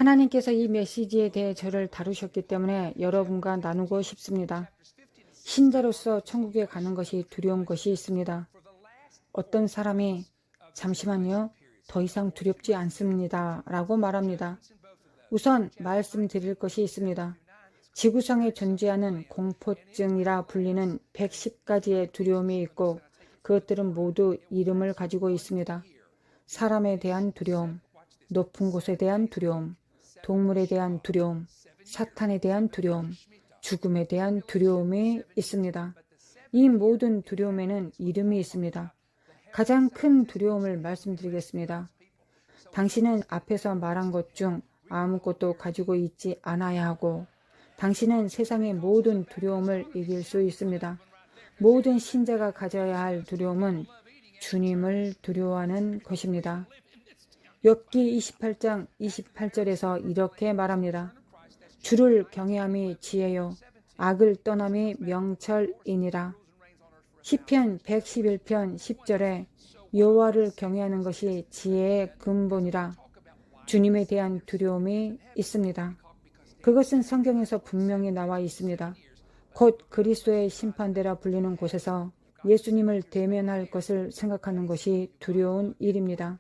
하나님께서 이 메시지에 대해 저를 다루셨기 때문에 여러분과 나누고 싶습니다. 신자로서 천국에 가는 것이 두려운 것이 있습니다. 어떤 사람이 잠시만요, 더 이상 두렵지 않습니다 라고 말합니다. 우선 말씀드릴 것이 있습니다. 지구상에 존재하는 공포증이라 불리는 110가지의 두려움이 있고 그것들은 모두 이름을 가지고 있습니다. 사람에 대한 두려움, 높은 곳에 대한 두려움, 동물에 대한 두려움, 사탄에 대한 두려움, 죽음에 대한 두려움이 있습니다. 이 모든 두려움에는 이름이 있습니다. 가장 큰 두려움을 말씀드리겠습니다. 당신은 앞에서 말한 것 중 아무것도 가지고 있지 않아야 하고 당신은 세상의 모든 두려움을 이길 수 있습니다. 모든 신자가 가져야 할 두려움은 주님을 두려워하는 것입니다. 욥기 28장 28절에서 이렇게 말합니다. 주를 경외함이 지혜요 악을 떠남이 명철이니라. 시편 111편 10절에 여호와를 경외하는 것이 지혜의 근본이라. 주님에 대한 두려움이 있습니다. 그것은 성경에서 분명히 나와 있습니다. 곧 그리스도의 심판대라 불리는 곳에서 예수님을 대면할 것을 생각하는 것이 두려운 일입니다.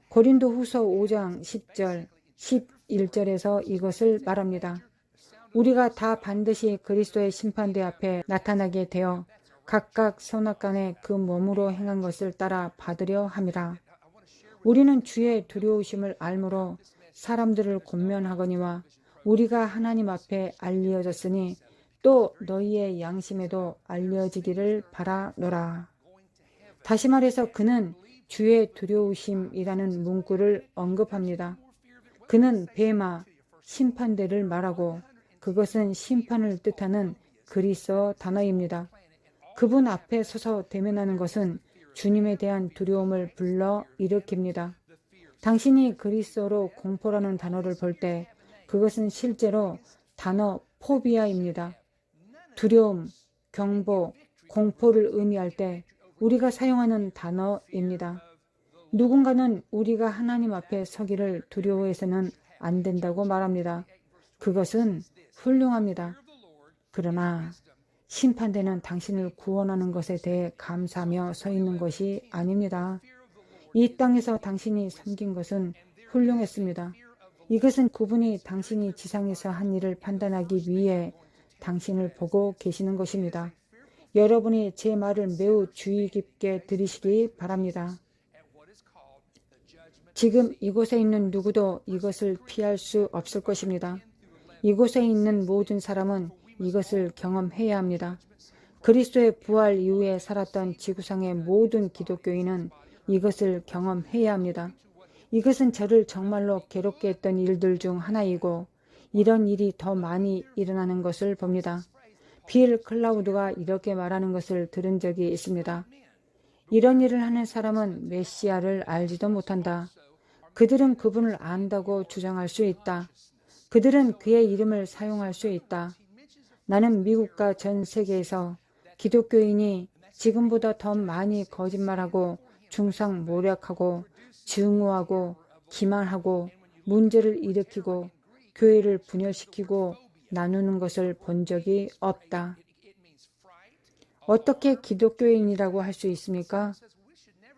고린도 후서 5장 10절, 11절에서 이것을 말합니다. 우리가 다 반드시 그리스도의 심판대 앞에 나타나게 되어 각각 선악간에 그 몸으로 행한 것을 따라 받으려 함이라. 우리는 주의 두려우심을 알므로 사람들을 권면하거니와 우리가 하나님 앞에 알려졌으니 또 너희의 양심에도 알려지기를 바라노라. 다시 말해서 그는 주의 두려우심이라는 문구를 언급합니다. 그는 베마, 심판대를 말하고 그것은 심판을 뜻하는 그리스어 단어입니다. 그분 앞에 서서 대면하는 것은 주님에 대한 두려움을 불러 일으킵니다. 당신이 그리스어로 공포라는 단어를 볼 때 그것은 실제로 단어 포비아입니다. 두려움, 경보, 공포를 의미할 때 우리가 사용하는 단어입니다. 누군가는 우리가 하나님 앞에 서기를 두려워해서는 안 된다고 말합니다. 그것은 훌륭합니다. 그러나 심판대는 당신을 구원하는 것에 대해 감사하며 서 있는 것이 아닙니다. 이 땅에서 당신이 섬긴 것은 훌륭했습니다. 이것은 그분이 당신이 지상에서 한 일을 판단하기 위해 당신을 보고 계시는 것입니다. 여러분이 제 말을 매우 주의 깊게 들으시기 바랍니다. 지금 이곳에 있는 누구도 이것을 피할 수 없을 것입니다. 이곳에 있는 모든 사람은 이것을 경험해야 합니다. 그리스도의 부활 이후에 살았던 지구상의 모든 기독교인은 이것을 경험해야 합니다. 이것은 저를 정말로 괴롭게 했던 일들 중 하나이고 이런 일이 더 많이 일어나는 것을 봅니다. 빌 클라우드가 이렇게 말하는 것을 들은 적이 있습니다. 이런 일을 하는 사람은 메시아를 알지도 못한다. 그들은 그분을 안다고 주장할 수 있다. 그들은 그의 이름을 사용할 수 있다. 나는 미국과 전 세계에서 기독교인이 지금보다 더 많이 거짓말하고 중상모략하고 증오하고 기만하고 문제를 일으키고 교회를 분열시키고 나누는 것을 본 적이 없다. 어떻게 기독교인이라고 할 수 있습니까?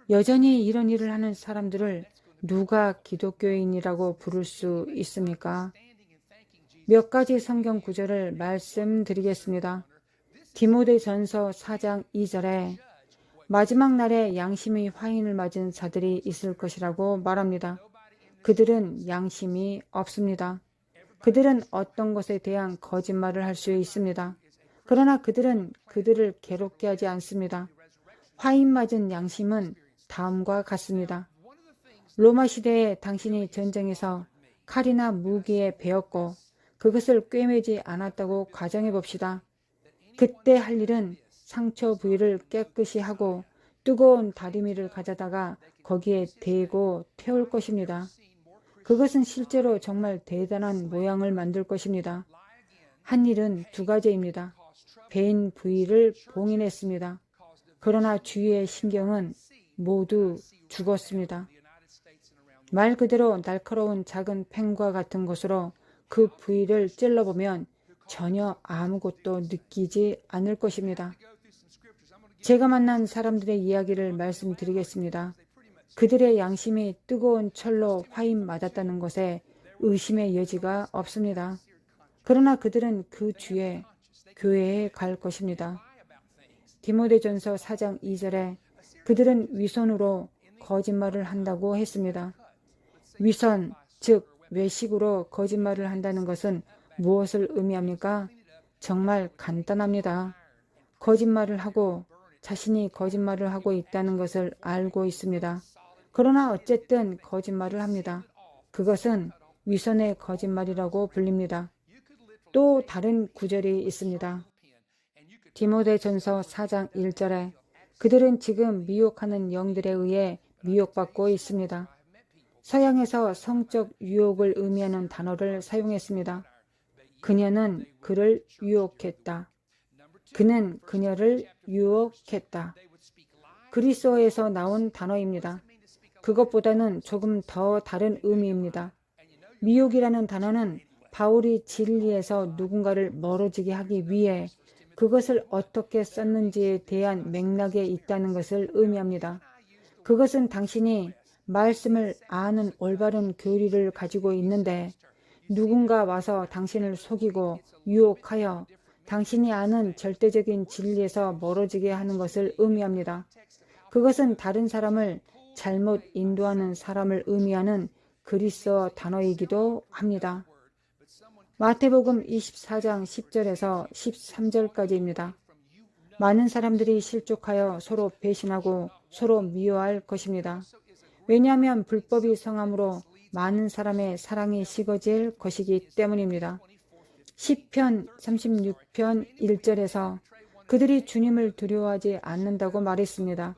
여전히 이런 일을 하는 사람들을 누가 기독교인이라고 부를 수 있습니까? 몇 가지 성경 구절을 말씀드리겠습니다. 디모데전서 4장 2절에 마지막 날에 양심이 화인을 맞은 자들이 있을 것이라고 말합니다. 그들은 양심이 없습니다. 그들은 어떤 것에 대한 거짓말을 할 수 있습니다. 그러나 그들은 그들을 괴롭게 하지 않습니다. 화인 맞은 양심은 다음과 같습니다. 로마 시대에 당신이 전쟁에서 칼이나 무기에 베었고 그것을 꿰매지 않았다고 가정해 봅시다. 그때 할 일은 상처 부위를 깨끗이 하고 뜨거운 다리미를 가져다가 거기에 대고 태울 것입니다. 그것은 실제로 정말 대단한 모양을 만들 것입니다. 한 일은 두 가지입니다. 베인 부위를 봉인했습니다. 그러나 주위의 신경은 모두 죽었습니다. 말 그대로 날카로운 작은 펜과 같은 것으로 그 부위를 찔러보면 전혀 아무것도 느끼지 않을 것입니다. 제가 만난 사람들의 이야기를 말씀드리겠습니다. 그들의 양심이 뜨거운 철로 화임 맞았다는 것에 의심의 여지가 없습니다. 그러나 그들은 그 주에 교회에 갈 것입니다. 디모데전서 4장 2절에 그들은 위선으로 거짓말을 한다고 했습니다. 위선, 즉 외식으로 거짓말을 한다는 것은 무엇을 의미합니까? 정말 간단합니다. 거짓말을 하고 자신이 거짓말을 하고 있다는 것을 알고 있습니다. 그러나 어쨌든 거짓말을 합니다. 그것은 위선의 거짓말이라고 불립니다. 또 다른 구절이 있습니다. 디모데전서 4장 1절에 그들은 지금 미혹하는 영들에 의해 미혹받고 있습니다. 서양에서 성적 유혹을 의미하는 단어를 사용했습니다. 그녀는 그를 유혹했다. 그는 그녀를 유혹했다. 그리스어에서 나온 단어입니다. 그것보다는 조금 더 다른 의미입니다. 미혹이라는 단어는 바울이 진리에서 누군가를 멀어지게 하기 위해 그것을 어떻게 썼는지에 대한 맥락에 있다는 것을 의미합니다. 그것은 당신이 말씀을 아는 올바른 교리를 가지고 있는데 누군가 와서 당신을 속이고 유혹하여 당신이 아는 절대적인 진리에서 멀어지게 하는 것을 의미합니다. 그것은 다른 사람을 잘못 인도하는 사람을 의미하는 그리스어 단어이기도 합니다. 마태복음 24장 10절에서 13절까지입니다. 많은 사람들이 실족하여 서로 배신하고 서로 미워할 것입니다. 왜냐하면 불법이 성함으로 많은 사람의 사랑이 식어질 것이기 때문입니다. 시편 36편 1절에서 그들이 주님을 두려워하지 않는다고 말했습니다.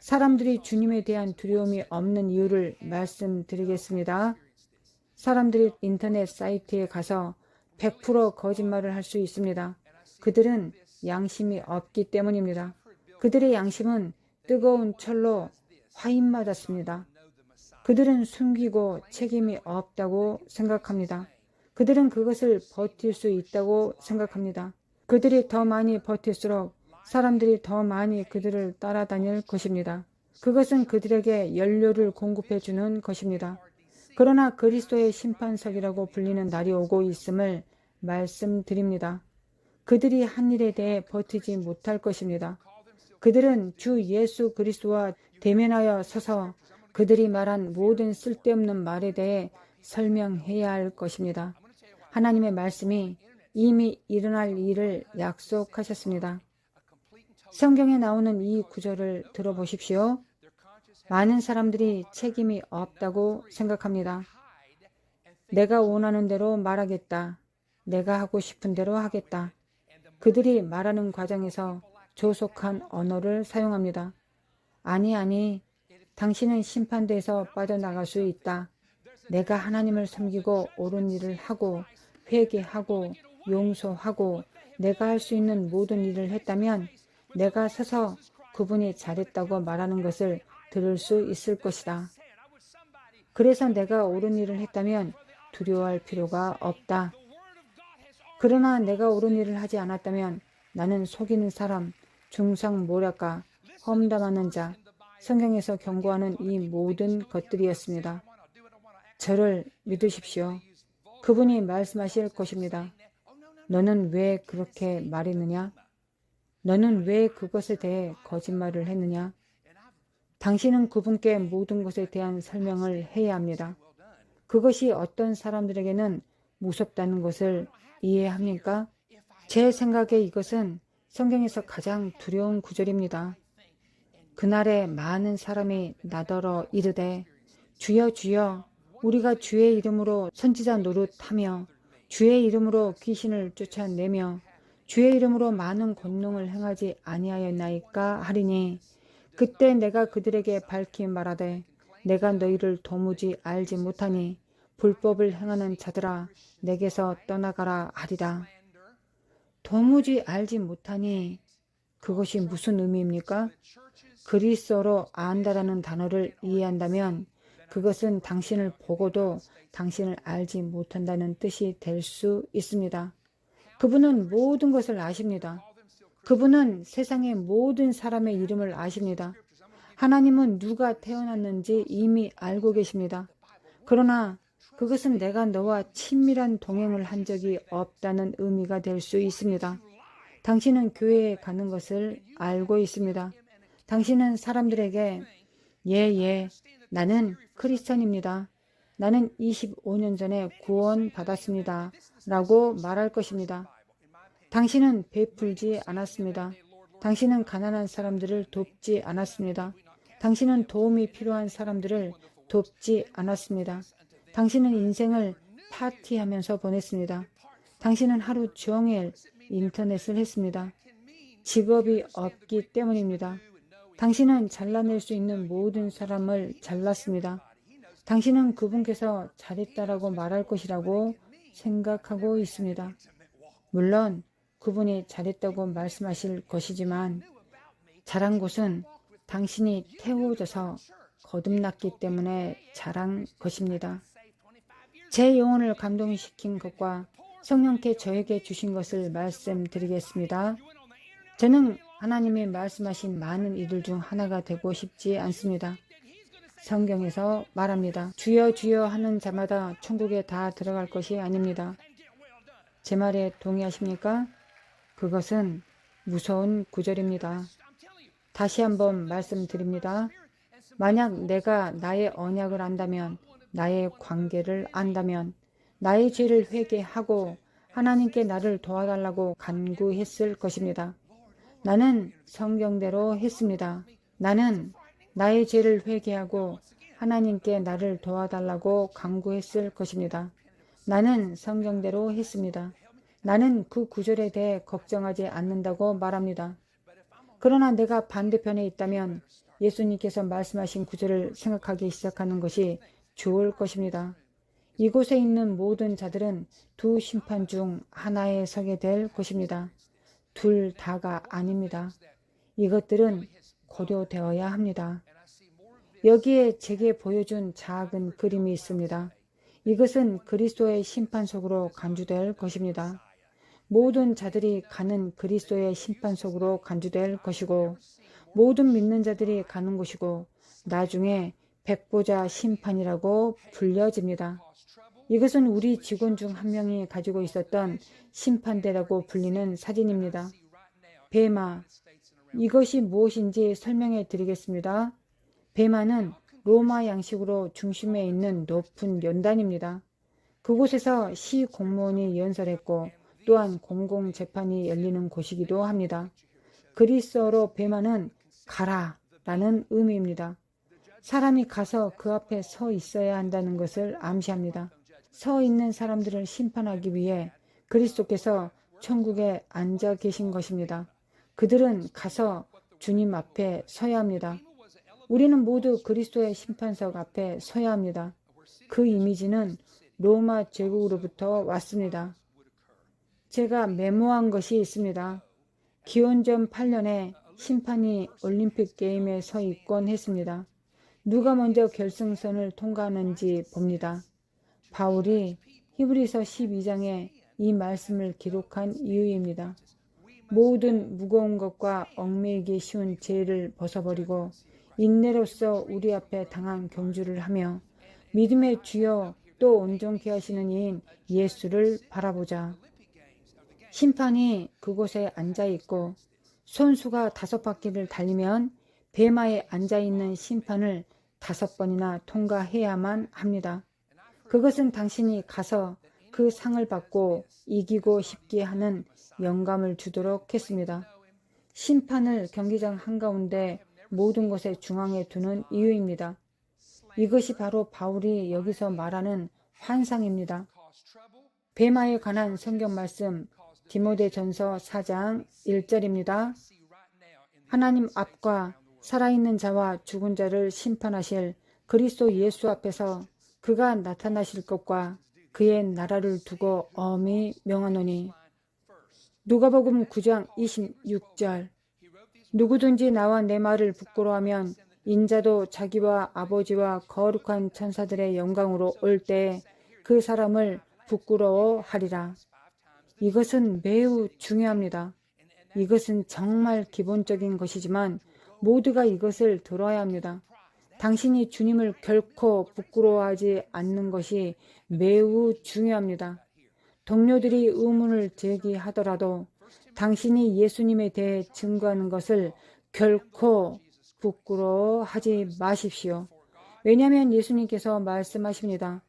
사람들이 주님에 대한 두려움이 없는 이유를 말씀드리겠습니다. 사람들이 인터넷 사이트에 가서 100% 거짓말을 할 수 있습니다. 그들은 양심이 없기 때문입니다. 그들의 양심은 뜨거운 철로 화임맞았습니다. 그들은 숨기고 책임이 없다고 생각합니다. 그들은 그것을 버틸 수 있다고 생각합니다. 그들이 더 많이 버틸수록 사람들이 더 많이 그들을 따라다닐 것입니다. 그것은 그들에게 연료를 공급해 주는 것입니다. 그러나 그리스도의 심판석이라고 불리는 날이 오고 있음을 말씀드립니다. 그들이 한 일에 대해 버티지 못할 것입니다. 그들은 주 예수 그리스도와 대면하여 서서 그들이 말한 모든 쓸데없는 말에 대해 설명해야 할 것입니다. 하나님의 말씀이 이미 일어날 일을 약속하셨습니다. 성경에 나오는 이 구절을 들어보십시오. 많은 사람들이 책임이 없다고 생각합니다. 내가 원하는 대로 말하겠다. 내가 하고 싶은 대로 하겠다. 그들이 말하는 과정에서 조속한 언어를 사용합니다. 아니, 당신은 심판대에서 빠져나갈 수 있다. 내가 하나님을 섬기고 옳은 일을 하고 회개하고 용서하고 내가 할 수 있는 모든 일을 했다면 내가 서서 그분이 잘했다고 말하는 것을 들을 수 있을 것이다. 그래서 내가 옳은 일을 했다면 두려워할 필요가 없다. 그러나 내가 옳은 일을 하지 않았다면 나는 속이는 사람, 중상모략가, 험담하는 자, 성경에서 경고하는 이 모든 것들이었습니다. 저를 믿으십시오. 그분이 말씀하실 것입니다. 너는 왜 그렇게 말했느냐? 너는 왜 그것에 대해 거짓말을 했느냐? 당신은 그분께 모든 것에 대한 설명을 해야 합니다. 그것이 어떤 사람들에게는 무섭다는 것을 이해합니까? 제 생각에 이것은 성경에서 가장 두려운 구절입니다. 그날에 많은 사람이 나더러 이르되 주여 주여 우리가 주의 이름으로 선지자 노릇하며 주의 이름으로 귀신을 쫓아내며 주의 이름으로 많은 권능을 행하지 아니하였나이까 하리니 그때 내가 그들에게 밝히 말하되 내가 너희를 도무지 알지 못하니 불법을 행하는 자들아 내게서 떠나가라 하리라. 도무지 알지 못하니 그것이 무슨 의미입니까? 그리스어로 안다라는 단어를 이해한다면 그것은 당신을 보고도 당신을 알지 못한다는 뜻이 될 수 있습니다. 그분은 모든 것을 아십니다. 그분은 세상의 모든 사람의 이름을 아십니다. 하나님은 누가 태어났는지 이미 알고 계십니다. 그러나 그것은 내가 너와 친밀한 동행을 한 적이 없다는 의미가 될 수 있습니다. 당신은 교회에 가는 것을 알고 있습니다. 당신은 사람들에게 예, 나는 크리스천입니다. 나는 25년 전에 구원받았습니다. 라고 말할 것입니다. 당신은 베풀지 않았습니다. 당신은 가난한 사람들을 돕지 않았습니다. 당신은 도움이 필요한 사람들을 돕지 않았습니다. 당신은 인생을 파티하면서 보냈습니다. 당신은 하루 종일 인터넷을 했습니다. 직업이 없기 때문입니다. 당신은 잘라낼 수 있는 모든 사람을 잘랐습니다. 당신은 그분께서 잘했다라고 말할 것이라고 생각하고 있습니다. 물론 그분이 잘했다고 말씀하실 것이지만 잘한 것은 당신이 태워져서 거듭났기 때문에 잘한 것입니다. 제 영혼을 감동시킨 것과 성령께 저에게 주신 것을 말씀드리겠습니다. 저는 하나님이 말씀하신 많은 이들 중 하나가 되고 싶지 않습니다. 성경에서 말합니다. 주여 주여 하는 자마다 천국에 다 들어갈 것이 아닙니다. 제 말에 동의하십니까? 그것은 무서운 구절입니다. 다시 한번 말씀드립니다. 만약 내가 나의 언약을 안다면, 나의 관계를 안다면, 나의 죄를 회개하고 하나님께 나를 도와달라고 간구했을 것입니다. 나는 성경대로 했습니다. 나는 나의 죄를 회개하고 하나님께 나를 도와달라고 간구했을 것입니다. 나는 성경대로 했습니다. 나는 그 구절에 대해 걱정하지 않는다고 말합니다. 그러나 내가 반대편에 있다면 예수님께서 말씀하신 구절을 생각하기 시작하는 것이 좋을 것입니다. 이곳에 있는 모든 자들은 두 심판 중 하나에 서게 될 것입니다. 둘 다가 아닙니다. 이것들은 고려되어야 합니다. 여기에 제게 보여준 작은 그림이 있습니다. 이것은 그리스도의 심판 속으로 간주될 것입니다. 모든 자들이 가는 그리스도의 심판 속으로 간주될 것이고 모든 믿는 자들이 가는 곳이고 나중에 백보자 심판이라고 불려집니다. 이것은 우리 직원 중 한 명이 가지고 있었던 심판대라고 불리는 사진입니다. 베마, 이것이 무엇인지 설명해 드리겠습니다. 베마는 로마 양식으로 중심에 있는 높은 연단입니다. 그곳에서 시 공무원이 연설했고 또한 공공재판이 열리는 곳이기도 합니다. 그리스어로 베마는 가라 라는 의미입니다. 사람이 가서 그 앞에 서 있어야 한다는 것을 암시합니다. 서 있는 사람들을 심판하기 위해 그리스도께서 천국에 앉아 계신 것입니다. 그들은 가서 주님 앞에 서야 합니다. 우리는 모두 그리스도의 심판석 앞에 서야 합니다. 그 이미지는 로마 제국으로부터 왔습니다. 제가 메모한 것이 있습니다. 기원전 8년에 심판이 올림픽 게임에 서 있곤 했습니다. 누가 먼저 결승선을 통과하는지 봅니다. 바울이 히브리서 12장에 이 말씀을 기록한 이유입니다. 모든 무거운 것과 얽매이기 쉬운 죄를 벗어버리고 인내로서 우리 앞에 당한 경주를 하며 믿음의 주여 또 온전케 하시는 이인 예수를 바라보자. 심판이 그곳에 앉아있고 선수가 5바퀴를 달리면 베마에 앉아있는 심판을 5번이나 통과해야만 합니다. 그것은 당신이 가서 그 상을 받고 이기고 싶게 하는 영감을 주도록 했습니다. 심판을 경기장 한가운데 모든 것의 중앙에 두는 이유입니다. 이것이 바로 바울이 여기서 말하는 환상입니다. 베마에 관한 성경 말씀 디모데전서 4장 1절입니다. 하나님 앞과 살아있는 자와 죽은 자를 심판하실 그리스도 예수 앞에서 그가 나타나실 것과 그의 나라를 두고 엄히 명하노니. 누가복음 9장 26절. 누구든지 나와 내 말을 부끄러워하면 인자도 자기와 아버지와 거룩한 천사들의 영광으로 올 때에 그 사람을 부끄러워하리라. 이것은 매우 중요합니다. 이것은 정말 기본적인 것이지만 모두가 이것을 들어야 합니다. 당신이 주님을 결코 부끄러워하지 않는 것이 매우 중요합니다. 동료들이 의문을 제기하더라도 당신이 예수님에 대해 증거하는 것을 결코 부끄러워하지 마십시오. 왜냐하면 예수님께서 말씀하십니다.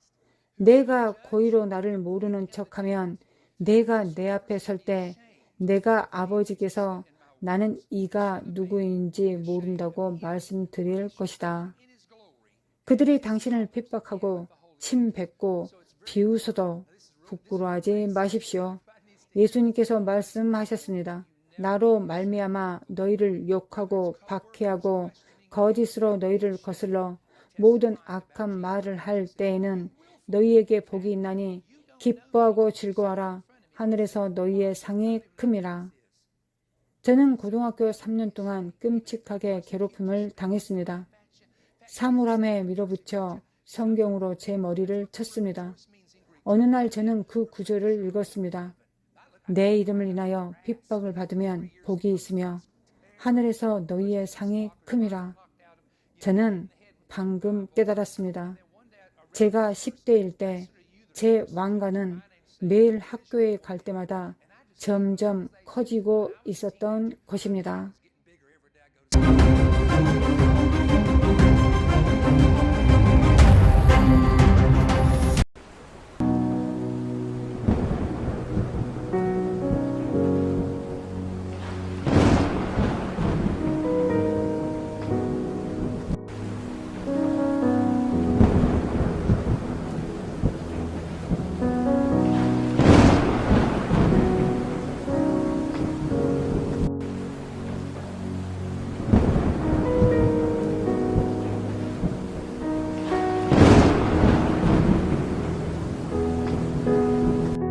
내가 고의로 나를 모르는 척하면 내가 내 앞에 설 때 내가 아버지께서 나는 이가 누구인지 모른다고 말씀드릴 것이다. 그들이 당신을 핍박하고 침뱉고 비웃어도 부끄러워하지 마십시오. 예수님께서 말씀하셨습니다. 나로 말미암아 너희를 욕하고 박해하고 거짓으로 너희를 거슬러 모든 악한 말을 할 때에는 너희에게 복이 있나니 기뻐하고 즐거워하라. 하늘에서 너희의 상이 큼이라. 저는 고등학교 3년 동안 끔찍하게 괴롭힘을 당했습니다. 사물함에 밀어붙여 성경으로 제 머리를 쳤습니다. 어느 날 저는 그 구절을 읽었습니다. 내 이름을 인하여 핍박을 받으면 복이 있으며 하늘에서 너희의 상이 큼이라. 저는 방금 깨달았습니다. 제가 10대일 때 제 왕관은 매일 학교에 갈 때마다 점점 커지고 있었던 것입니다.